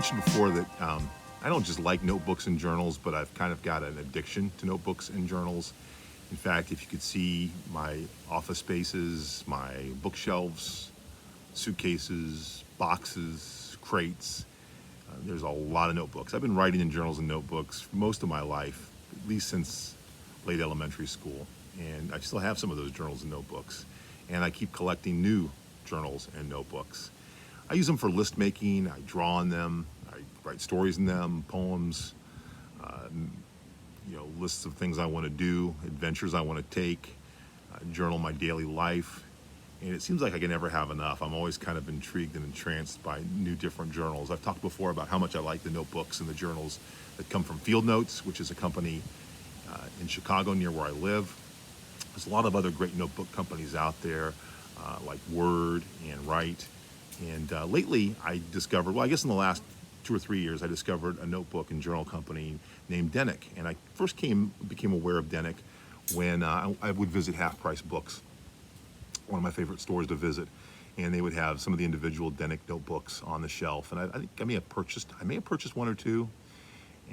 mentioned before that I don't just like notebooks and journals, but I've kind of got an addiction to notebooks and journals. In fact, if you could see my office spaces, my bookshelves, suitcases, boxes, crates, there's a lot of notebooks. I've been writing in journals and notebooks for most of my life, at least since late elementary school. And I still have some of those journals and notebooks. And I keep collecting new journals and notebooks. I use them for list making. I draw on them. I write stories in them, poems, lists of things I want to do, adventures I want to take, journal my daily life. And it seems like I can never have enough. I'm always kind of intrigued and entranced by new different journals. I've talked before about how much I like the notebooks and the journals that come from Field Notes, which is a company in Chicago near where I live. There's a lot of other great notebook companies out there, like Word and Write. And lately I discovered, well, I guess in the last 2 or 3 years, I discovered a notebook and journal company named Denik. And I first became aware of Denik when I would visit Half Price Books, one of my favorite stores to visit. And they would have some of the individual Denik notebooks on the shelf. And I think I may have purchased 1 or 2.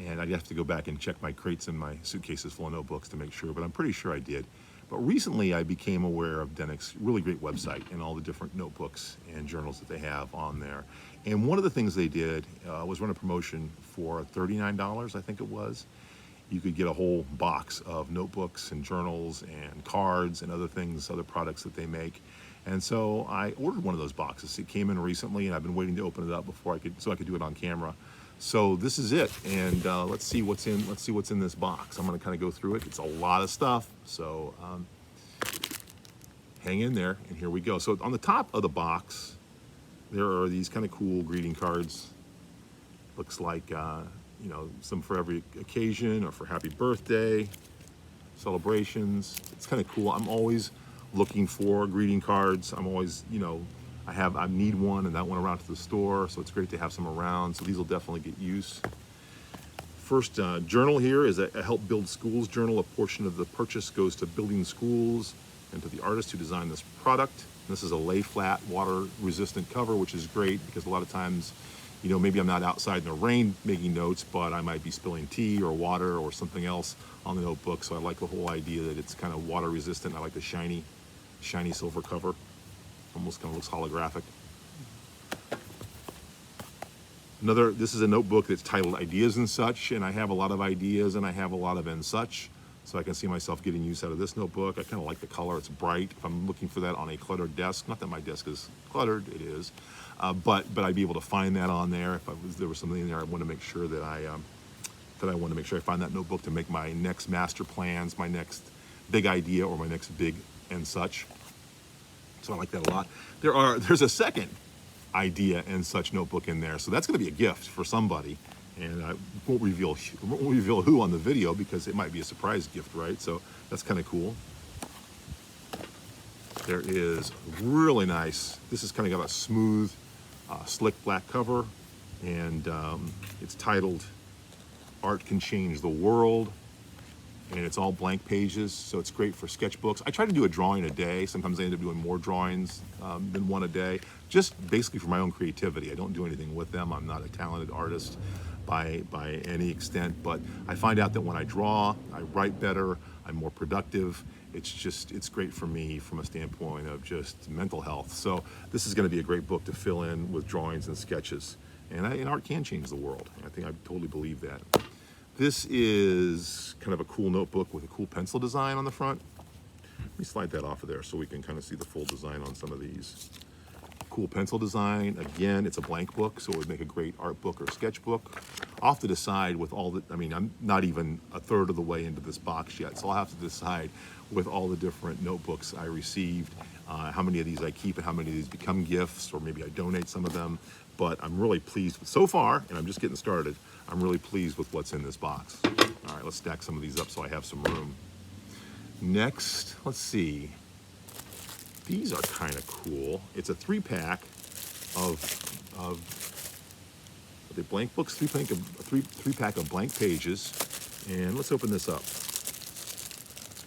And I'd have to go back and check my crates and my suitcases full of notebooks to make sure, but I'm pretty sure I did. But recently I became aware of Denik's really great website and all the different notebooks and journals that they have on there. And one of the things they did was run a promotion for $39, I think it was. You could get a whole box of notebooks and journals and cards and other things, other products that they make. And so I ordered one of those boxes. It came in recently and I've been waiting to open it up so I could do it on camera. So this is it, and let's see what's in this box. I'm going to kind of go through it. It's a lot of stuff, so hang in there, and here we go. So on the top of the box, there are these kind of cool greeting cards. Looks like some for every occasion or for happy birthday, celebrations. It's kind of cool. I'm always looking for greeting cards. I'm always, I need one and that went around to the store, so it's great to have some around. So these will definitely get use. First journal here is a Help Build Schools journal. A portion of the purchase goes to building schools and to the artist who designed this product. This is a lay flat, water resistant cover, which is great because a lot of times, maybe I'm not outside in the rain making notes, but I might be spilling tea or water or something else on the notebook. So I like the whole idea that it's kind of water resistant. I like the shiny silver cover. Almost kind of looks holographic. This is a notebook that's titled Ideas and Such, and I have a lot of ideas and I have a lot of and such, so I can see myself getting use out of this notebook. I kind of like the color, it's bright. If I'm looking for that on a cluttered desk, not that my desk is cluttered, it is, but I'd be able to find that on there. If there was something in there, I want to make sure that I find that notebook to make my next master plans, my next big idea, or my next big and such. So I like that a lot. There's a second idea and such notebook in there, so that's going to be a gift for somebody, and I won't reveal who on the video because it might be a surprise gift, right? So that's kind of cool. There is really nice. This is kind of got a smooth, slick black cover, and it's titled "Art Can Change the World." And it's all blank pages, so it's great for sketchbooks. I try to do a drawing a day. Sometimes I end up doing more drawings than one a day, just basically for my own creativity. I don't do anything with them. I'm not a talented artist by any extent, but I find out that when I draw, I write better, I'm more productive. It's great for me from a standpoint of just mental health. So this is going to be a great book to fill in with drawings and sketches. And art can change the world. I think I totally believe that. This is kind of a cool notebook with a cool pencil design on the front. Let me slide that off of there so we can kind of see the full design on some of these. Cool pencil design. Again, it's a blank book, so it would make a great art book or sketch book. I'll have to decide with all the, I'm not even a third of the way into this box yet, so I'll have to decide with all the different notebooks I received, how many of these I keep and how many of these become gifts, or maybe I donate some of them. But I'm really pleased with, so far, and I'm just getting started, I'm really pleased with what's in this box. All right, let's stack some of these up so I have some room. Next, let's see. These are kind of cool. It's a 3-pack of the blank books, 3-pack of blank pages. And let's open this up,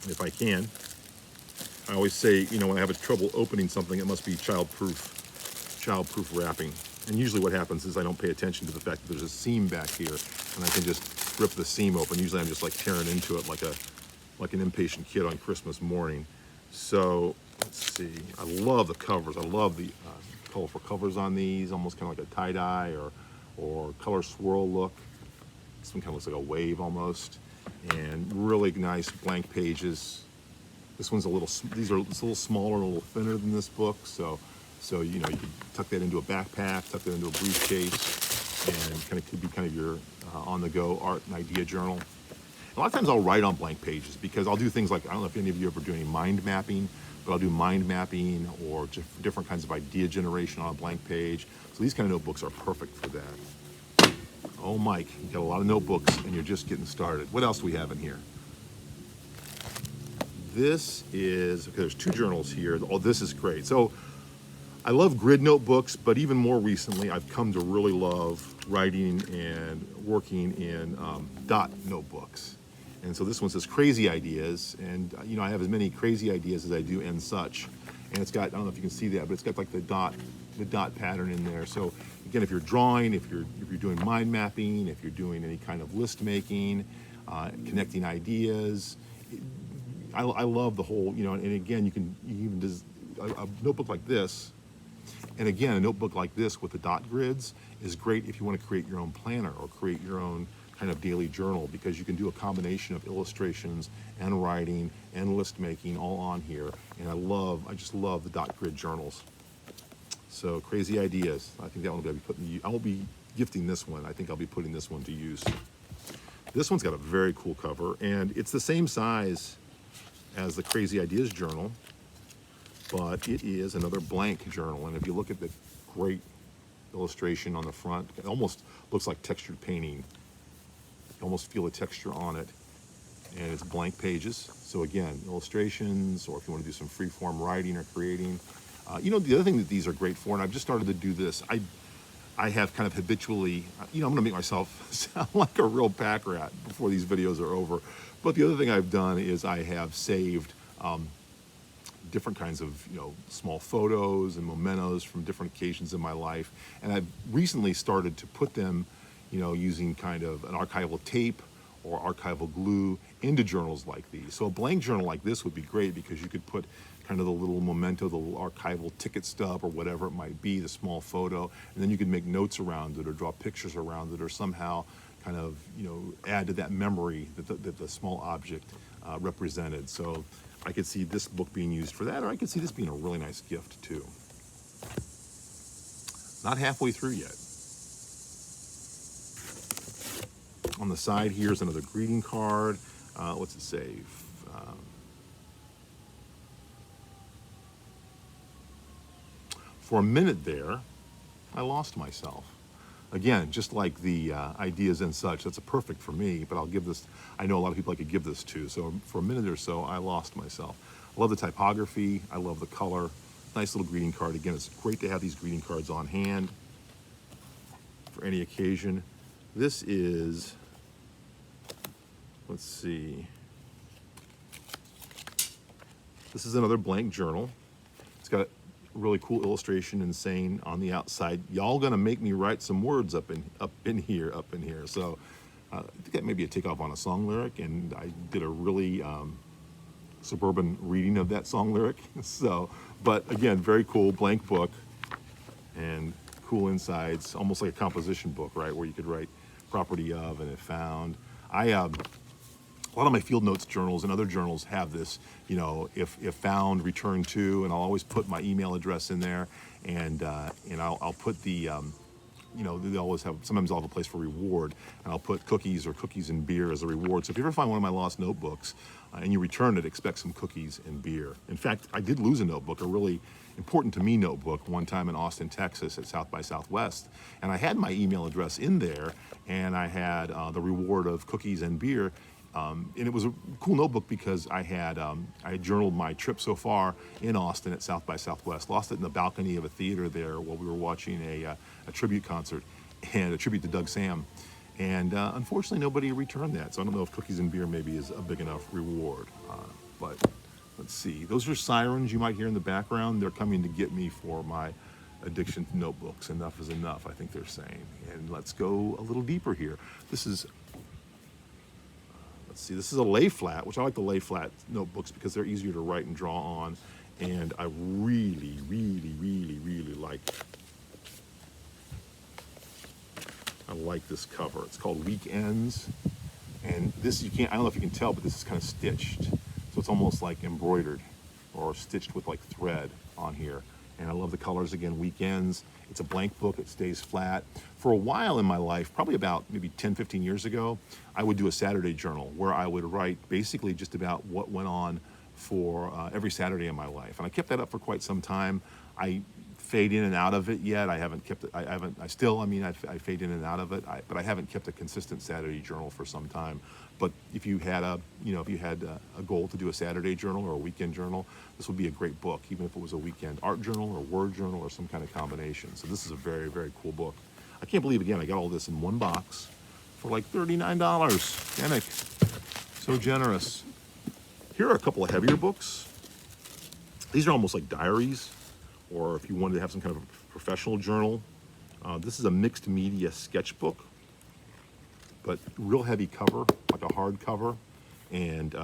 if I can. I always say, when I have trouble opening something, it must be child-proof wrapping. And usually what happens is I don't pay attention to the fact that there's a seam back here, and I can just rip the seam open. Usually I'm just like tearing into it like an impatient kid on Christmas morning. So let's see, I love the covers. I love the colorful covers on these, almost kind of like a tie-dye or color swirl look. This one kind of looks like a wave almost, and really nice blank pages. This one's it's a little smaller, a little thinner than this book, so you know, you could tuck that into a backpack, tuck that into a briefcase, and could be kind of your on-the-go art and idea journal. A lot of times I'll write on blank pages because I'll do things like, I don't know if any of you ever do any mind mapping, but I'll do mind mapping or just different kinds of idea generation on a blank page. So these kind of notebooks are perfect for that. Oh, Mike, you got a lot of notebooks and you're just getting started. What else do we have in here? This is, okay, there's two journals here. Oh, this is great. So I love grid notebooks, but even more recently, I've come to really love writing and working in dot notebooks. And so this one says crazy ideas, and you know, I have as many crazy ideas as I do and such. And it's got, I don't know if you can see that, but it's got like the dot pattern in there. So again, if you're drawing, if you're doing mind mapping, if you're doing any kind of list making, connecting ideas, I love the whole, you know, and again, you even do a notebook like this. And again, a notebook like this with the dot grids is great if you want to create your own planner or create your own kind of daily journal, because you can do a combination of illustrations and writing and list making all on here. And I just love the dot grid journals. So crazy ideas. I think that one will be putting, I won't be gifting this one. I think I'll be putting this one to use. This one's got a very cool cover, and it's the same size as the Crazy Ideas journal, but it is another blank journal. And if you look at the great illustration on the front, it almost looks like textured painting. You almost feel the texture on it, and it's blank pages. So again, illustrations, or if you want to do some free-form writing or creating. You know, the other thing that these are great for, and I've just started to do this, I have kind of habitually, you know, I'm gonna make myself sound like a real pack rat before these videos are over. But the other thing I've done is I have saved different kinds of, you know, small photos and mementos from different occasions in my life. And I've recently started to put them, you know, using kind of an archival tape or archival glue into journals like these. So a blank journal like this would be great because you could put kind of the little memento, the little archival ticket stub or whatever it might be, the small photo, and then you could make notes around it or draw pictures around it or somehow kind of, you know, add to that memory that the small object represented. So I could see this book being used for that, or I could see this being a really nice gift too. Not halfway through yet. On the side here is another greeting card. What's it say? For a minute there, I lost myself. Again, just like the ideas and such, that's a perfect for me, but I'll give this, I know a lot of people I could give this to, so for a minute or so, I lost myself. I love the typography, I love the color, nice little greeting card. Again, it's great to have these greeting cards on hand for any occasion. This is, let's see, this is another blank journal. It's got really cool illustration and saying on the outside, y'all gonna make me write some words up in here. So I think that may be a takeoff on a song lyric, and I did a really suburban reading of that song lyric. So, but again, very cool blank book and cool insides, almost like a composition book, right? Where you could write property of and if found. A lot of my field notes journals and other journals have this, you know, if found, return to, and I'll always put my email address in there, and I'll put the, you know, they always have, sometimes I'll have a place for reward, and I'll put cookies or cookies and beer as a reward. So if you ever find one of my lost notebooks and you return it, expect some cookies and beer. In fact, I did lose a notebook, a really important to me notebook, one time in Austin, Texas at South by Southwest, and I had my email address in there, and I had the reward of cookies and beer. And it was a cool notebook because I had journaled my trip so far in Austin at South by Southwest. Lost it in the balcony of a theater there while we were watching a tribute concert and a tribute to Doug Sam. And unfortunately, nobody returned that. So I don't know if cookies and beer maybe is a big enough reward. But let's see. Those are sirens you might hear in the background. They're coming to get me for my addiction to notebooks. Enough is enough, I think they're saying. And let's go a little deeper here. This is, let's see, this is a lay flat, which I like the lay flat notebooks because they're easier to write and draw on. And I really, really, really, really like this cover. It's called Weekends. And this, I don't know if you can tell, but this is kind of stitched. So it's almost like embroidered or stitched with like thread on here. And I love the colors again, Weekends. It's a blank book, it stays flat. For a while in my life, probably about maybe 10, 15 years ago, I would do a Saturday journal where I would write basically just about what went on for every Saturday in my life. And I kept that up for quite some time. I fade in and out of it yet. I haven't kept it, I fade in and out of it, but I haven't kept a consistent Saturday journal for some time. But if you had a goal to do a Saturday journal or a weekend journal, this would be a great book, even if it was a weekend art journal or word journal or some kind of combination. So this is a very, very cool book. I can't believe, again, I got all this in one box for like $39. Denik, so generous. Here are a couple of heavier books. These are almost like diaries, or if you wanted to have some kind of a professional journal. This is a mixed media sketchbook, but real heavy cover, like a hard cover. And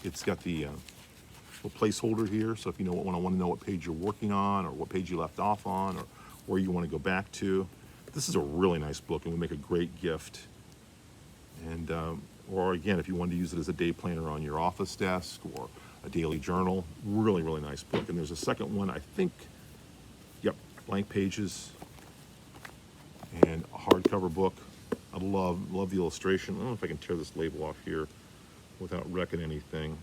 it's got the little placeholder here. So if you want to know what page you're working on or what page you left off on or where you want to go back to. This is a really nice book and would make a great gift. And, or again, if you wanted to use it as a day planner on your office desk or a daily journal, really, really nice book. And there's a second one, I think, yep, blank pages and a hardcover book. I love the illustration. I don't know if I can tear this label off here without wrecking anything.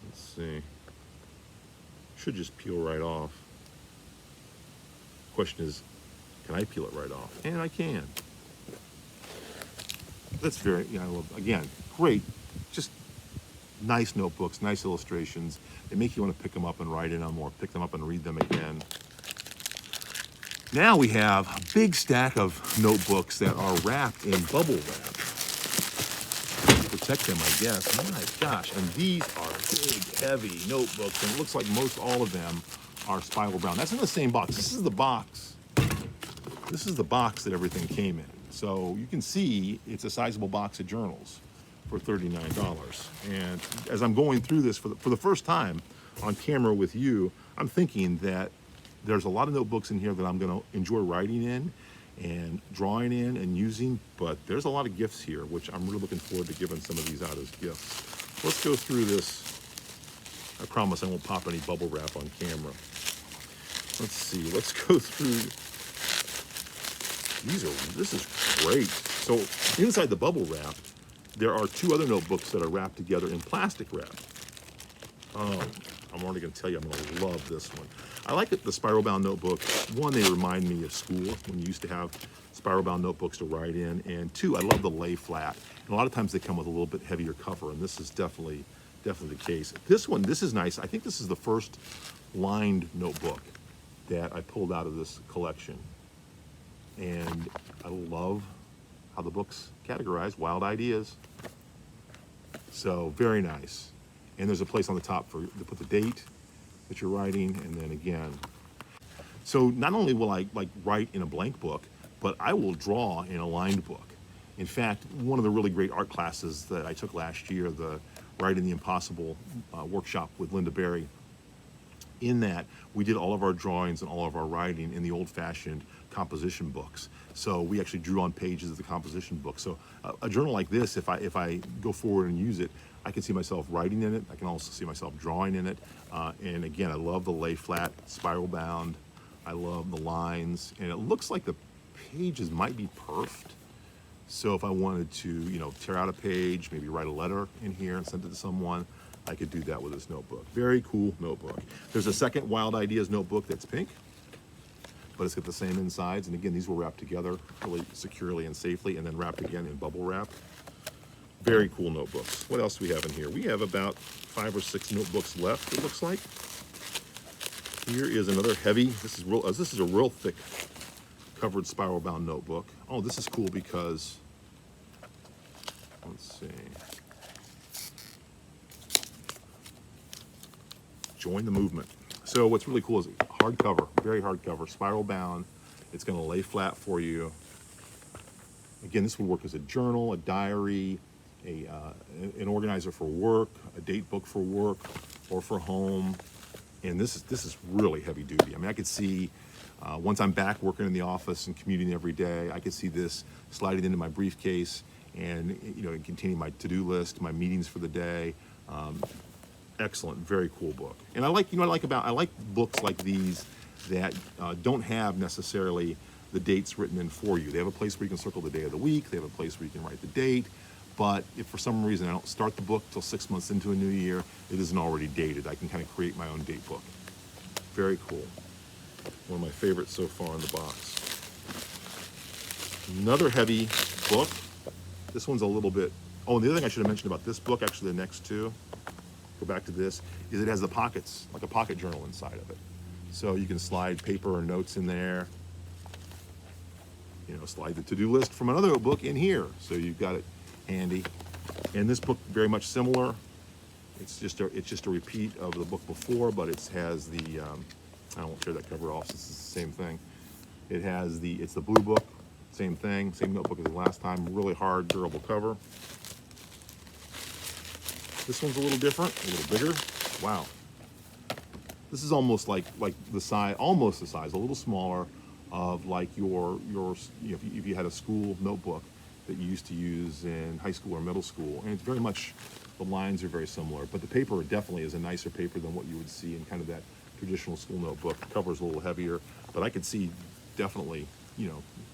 Let's see. Should just peel right off. Question is, can I peel it right off? And I can. That's very, I love, again, great, just nice notebooks, nice illustrations. They make you want to pick them up and write in them or pick them up and read them again. Now we have a big stack of notebooks that are wrapped in bubble wrap. Protect them, I guess. My gosh, and these are big, heavy notebooks, and it looks like most all of them are spiral bound. That's in the same box. This is the box. This is the box that everything came in. So you can see it's a sizable box of journals for $39. And as I'm going through this for the first time on camera with you, I'm thinking that there's a lot of notebooks in here that I'm going to enjoy writing in and drawing in and using, but there's a lot of gifts here, which I'm really looking forward to giving some of these out as gifts. Let's go through this. I promise I won't pop any bubble wrap on camera. Let's see, let's go through. This is great. So inside the bubble wrap, there are two other notebooks that are wrapped together in plastic wrap. Oh, I'm already going to tell you, I'm going to love this one. I like the spiral bound notebooks. One, they remind me of school when you used to have spiral bound notebooks to write in. And two, I love the lay flat. And a lot of times they come with a little bit heavier cover, and this is definitely the case. This one, this is nice. I think this is the first lined notebook that I pulled out of this collection. And I love how the book's categorized, wild ideas. So very nice. And there's a place on the top to put the date that you're writing, and then again. So not only will I write in a blank book, but I will draw in a lined book. In fact, one of the really great art classes that I took last year, the Writing the Impossible workshop with Linda Berry, in that we did all of our drawings and all of our writing in the old-fashioned composition books. So we actually drew on pages of the composition book. So a journal like this, if I go forward and use it, I can see myself writing in it. I can also see myself drawing in it. And again, I love the lay flat, spiral bound. I love the lines, and it looks like the pages might be perfed. So if I wanted to, tear out a page, maybe write a letter in here and send it to someone, I could do that with this notebook. Very cool notebook. There's a second Wild Ideas notebook that's pink, but it's got the same insides. And again, these were wrapped together really securely and safely, and then wrapped again in bubble wrap. Very cool notebooks. What else do we have in here? We have about 5 or 6 notebooks left, it looks like. Here is another heavy, this is a real thick covered spiral bound notebook. Oh, this is cool because, let's see. Join the movement. So what's really cool is hardcover, very hardcover, spiral bound. It's going to lay flat for you. Again, this would work as a journal, a diary, an organizer for work, a date book for work or for home. And this is really heavy duty. I mean, I could see once I'm back working in the office and commuting every day, I could see this sliding into my briefcase and and continue my to-do list, my meetings for the day. Excellent, very cool book. And I like books like these that don't have necessarily the dates written in for you. They have a place where you can circle the day of the week. They have a place where you can write the date. But if for some reason I don't start the book till 6 months into a new year, it isn't already dated. I can kind of create my own date book. Very cool. One of my favorites so far in the box. Another heavy book. This one's a little bit, oh, and the other thing I should have mentioned about this book, actually the next two, go back to this, is it has the pockets, like a pocket journal inside of it. So you can slide paper or notes in there. Slide the to-do list from another book in here. So you've got it handy. And this book, very much similar. It's just a repeat of the book before, but it has the, I won't tear that cover off, this is the same thing. It's the blue book, same thing, same notebook as the last time, really hard, durable cover. This one's a little different, a little bigger. Wow. This is almost like the size, almost the size, a little smaller of like your if you had a school notebook that you used to use in high school or middle school. And it's very much, the lines are very similar, but the paper definitely is a nicer paper than what you would see in kind of that traditional school notebook. The cover's a little heavier, but I could see definitely,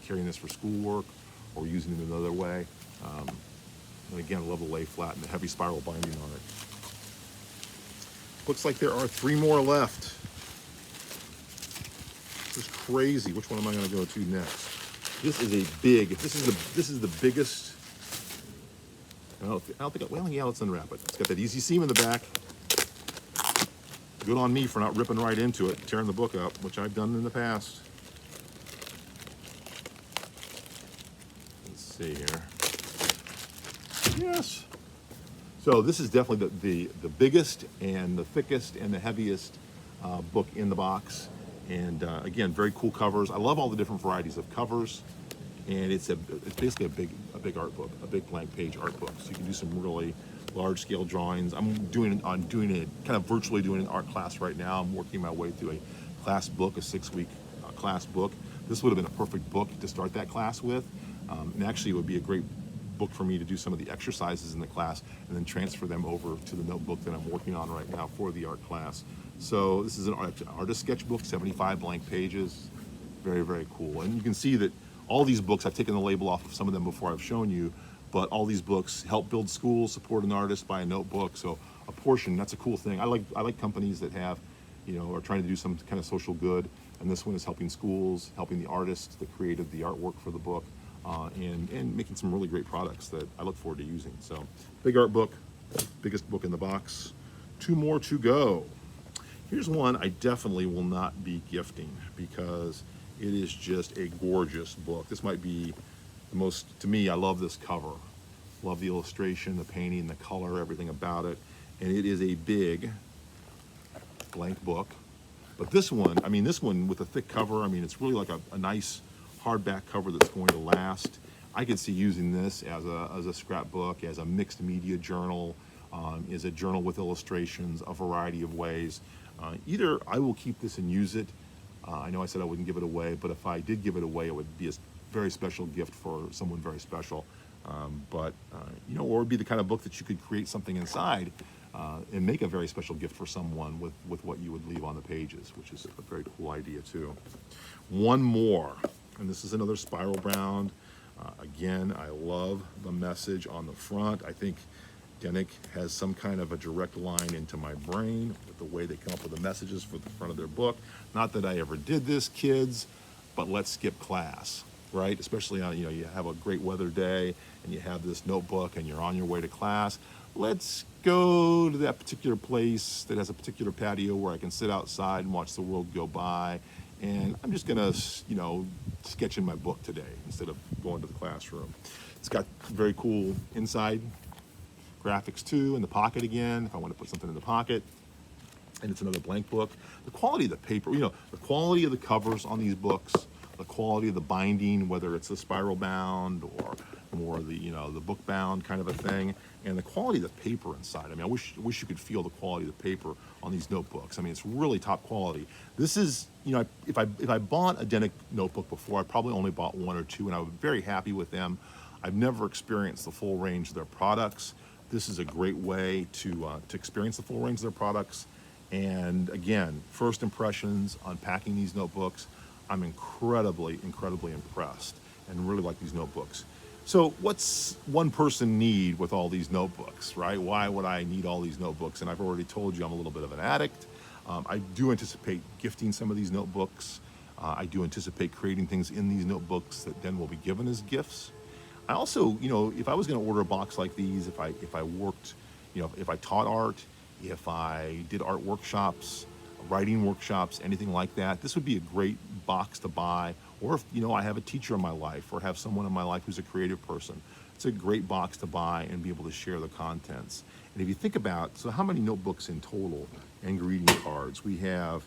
carrying this for schoolwork or using it another way. And again, I love the lay flat and the heavy spiral binding on it. Looks like there are 3 more left. This is crazy. Which one am I going to go to next? This is a big. This is the biggest. I don't think. Well, yeah, let's unwrap it. It's got that easy seam in the back. Good on me for not ripping right into it, tearing the book up, which I've done in the past. Let's see here. Yes. So this is definitely the biggest and the thickest and the heaviest book in the box. And again, very cool covers. I love all the different varieties of covers. And it's basically a big art book, a big blank page art book. So you can do some really large scale drawings. I'm doing it kind of virtually doing an art class right now. I'm working my way through a class book, a 6-week class book. This would have been a perfect book to start that class with. And actually it would be a great book for me to do some of the exercises in the class and then transfer them over to the notebook that I'm working on right now for the art class. So this is an artist sketchbook, 75 blank pages. Very, very cool. And you can see that all these books, I've taken the label off of some of them before I've shown you, but all these books help build schools, support an artist, buy a notebook. So a portion, that's a cool thing. I like companies that have, are trying to do some kind of social good. And this one is helping schools, helping the artist, the creative, the artwork for the book, and making some really great products that I look forward to using. So big art book, biggest book in the box. 2 more to go. Here's one I definitely will not be gifting because it is just a gorgeous book. This might be the most, to me, I love this cover. Love the illustration, the painting, the color, everything about it. And it is a big blank book. But this one with a thick cover, it's really like a nice hardback cover that's going to last. I could see using this as a scrapbook, as a mixed media journal, as a journal with illustrations, a variety of ways. Either I will keep this and use it. I know I said I wouldn't give it away, but if I did give it away, it would be a very special gift for someone very special. Or it would be the kind of book that you could create something inside and make a very special gift for someone with what you would leave on the pages, which is a very cool idea too. One more, and this is another spiral bound. Again, I love the message on the front. I think Denik has some kind of a direct line into my brain with the way they come up with the messages for the front of their book. Not that I ever did this, kids, but let's skip class, right? Especially on, you have a great weather day and you have this notebook and you're on your way to class. Let's go to that particular place that has a particular patio where I can sit outside and watch the world go by. And I'm just gonna, sketch in my book today instead of going to the classroom. It's got very cool inside graphics too, in the pocket again, if I want to put something in the pocket. and it's another blank book. The quality of the paper, the quality of the covers on these books, the quality of the binding, whether it's the spiral bound or more the book bound kind of a thing, and the quality of the paper inside. I mean, I wish you could feel the quality of the paper on these notebooks. I mean, it's really top quality. This is, if I bought a Denik notebook before, I probably only bought one or two, and I was very happy with them. I've never experienced the full range of their products. This is a great way to experience the full range of their products. And again, first impressions unpacking these notebooks, I'm incredibly impressed and really like these notebooks. So what's one person need with all these notebooks, right? Why would I need all these notebooks? And I've already told you I'm a little bit of an addict. I do anticipate gifting some of these notebooks. I do anticipate creating things in these notebooks that then will be given as gifts. I also, if I was going to order a box like these, if I worked, if I taught art, if I did art workshops, writing workshops, anything like that, this would be a great box to buy. Or if, I have a teacher in my life or have someone in my life who's a creative person, it's a great box to buy and be able to share the contents. And if you think about, so how many notebooks in total and greeting cards? We have,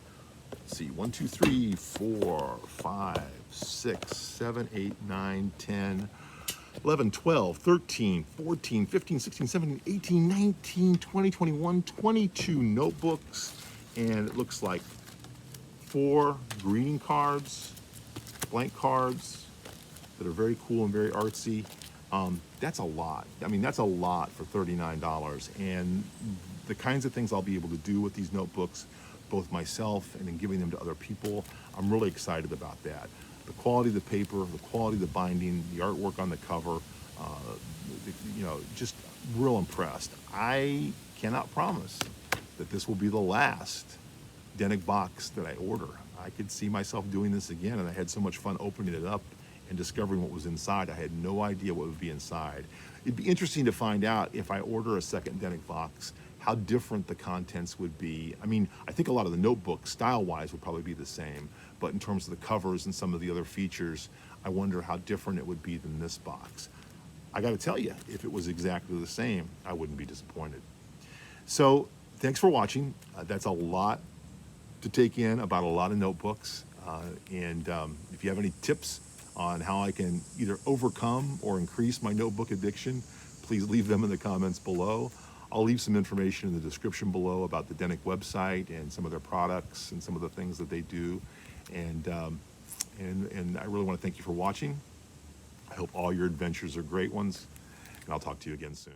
let's see, 1, 2, 3, 4, 5, 6, 7, 8, 9, 10, 11, 12, 13, 14, 15, 16, 17, 18, 19, 20, 21, 22 notebooks. And it looks like 4 greeting cards, blank cards that are very cool and very artsy. That's a lot. I mean, that's a lot for $39. And the kinds of things I'll be able to do with these notebooks, both myself and in giving them to other people, I'm really excited about that. The quality of the paper, the quality of the binding, the artwork on the cover, just real impressed. I cannot promise that this will be the last Denik box that I order. I could see myself doing this again, and I had so much fun opening it up and discovering what was inside. I had no idea what would be inside. It'd be interesting to find out if I order a second Denik box, how different the contents would be. I mean, I think a lot of the notebooks, style-wise, would probably be the same, but in terms of the covers and some of the other features, I wonder how different it would be than this box. I gotta tell you, if it was exactly the same, I wouldn't be disappointed. So, thanks for watching. That's a lot to take in about a lot of notebooks. If you have any tips on how I can either overcome or increase my notebook addiction, please leave them in the comments below. I'll leave some information in the description below about the Denik website and some of their products and some of the things that they do. And I really want to thank you for watching. I hope all your adventures are great ones, and I'll talk to you again soon.